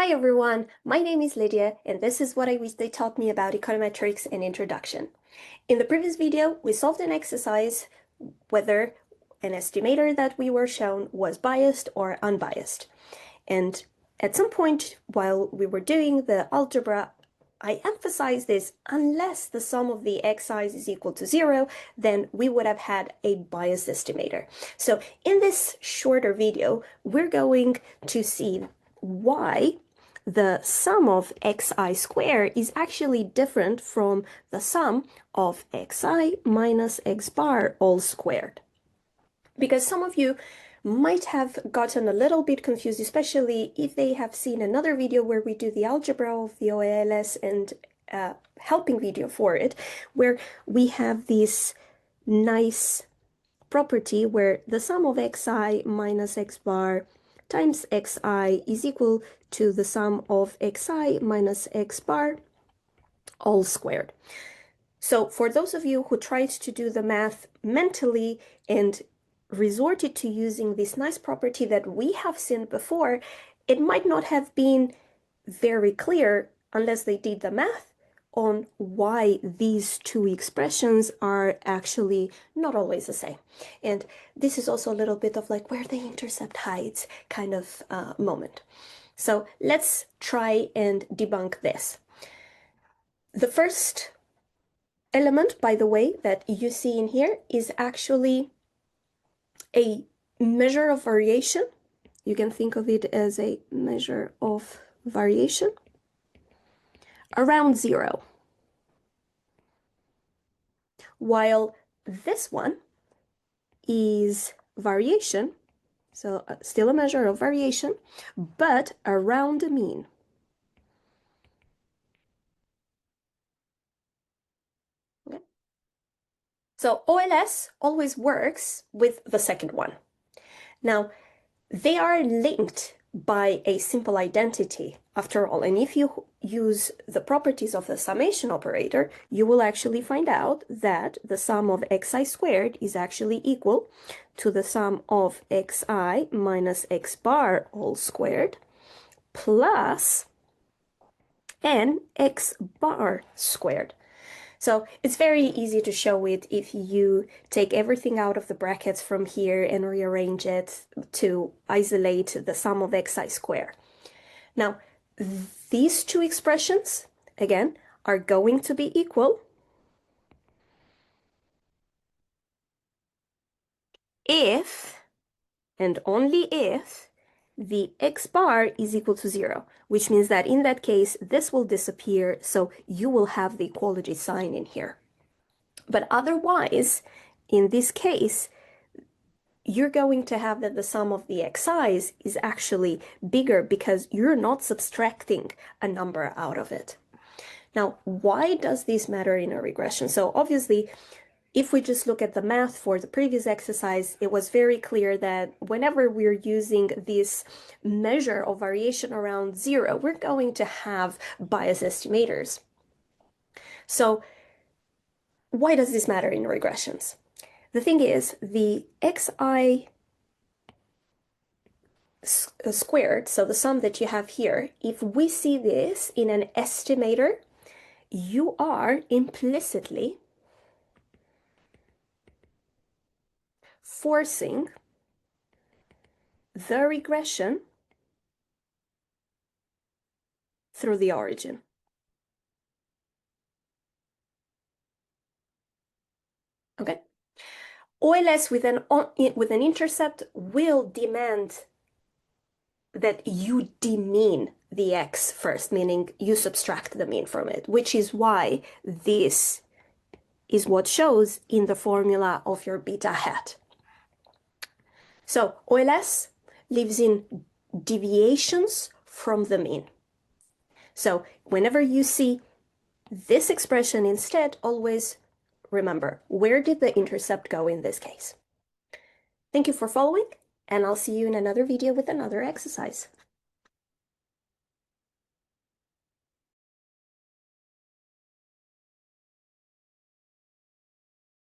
Hi everyone, my name is Lydia and this is what I wish they taught me about econometrics and introduction. In the previous video, we solved an exercise whether an estimator that we were shown was biased or unbiased. And at some point while we were doing the algebra, I emphasized this: unless the sum of the xi's is equal to 0, then we would have had a biased estimator. So in this shorter video, we're going to see why the sum of xi squared is actually different from the sum of xi minus x bar all squared. Because some of you might have gotten a little bit confused, especially if they have seen another video where we do the algebra of the OLS and helping video for it, where we have this nice property where the sum of xi minus x bar times xi is equal to the sum of xi minus x bar all squared. So for those of you who tried to do the math mentally and resorted to using this nice property that we have seen before, it might not have been very clear unless they did the math on why these two expressions are actually not always the same. And this is also a little bit of like where the intercept hides kind of moment. So let's try and debunk this. The first element, by the way, that you see in here is actually a measure of variation. You can think of it as a measure of variation around 0. While this one is variation, so still a measure of variation, but around the mean. Okay. So OLS always works with the second one. Now, they are linked by a simple identity after all, and if you use the properties of the summation operator, you will actually find out that the sum of xi squared is actually equal to the sum of xi minus x bar all squared plus n x bar squared. So it's very easy to show it if you take everything out of the brackets from here and rearrange it to isolate the sum of xi squared. Now, these two expressions, again, are going to be equal if, and only if, the x bar is equal to 0, which means that in that case, this will disappear, so you will have the equality sign in here. But otherwise, in this case, you're going to have that the sum of the xi's is actually bigger because you're not subtracting a number out of it. Now, why does this matter in a regression? So obviously, if we just look at the math for the previous exercise, it was very clear that whenever we're using this measure of variation around 0, we're going to have bias estimators. So why does this matter in regressions? The thing is, the xi squared, so the sum that you have here, if we see this in an estimator, you are implicitly forcing the regression through the origin. Okay? OLS with an intercept will demand that you demean the x first, meaning you subtract the mean from it, which is why this is what shows in the formula of your beta hat. So OLS lives in deviations from the mean. So whenever you see this expression instead, always remember, where did the intercept go in this case? Thank you for following, and I'll see you in another video with another exercise.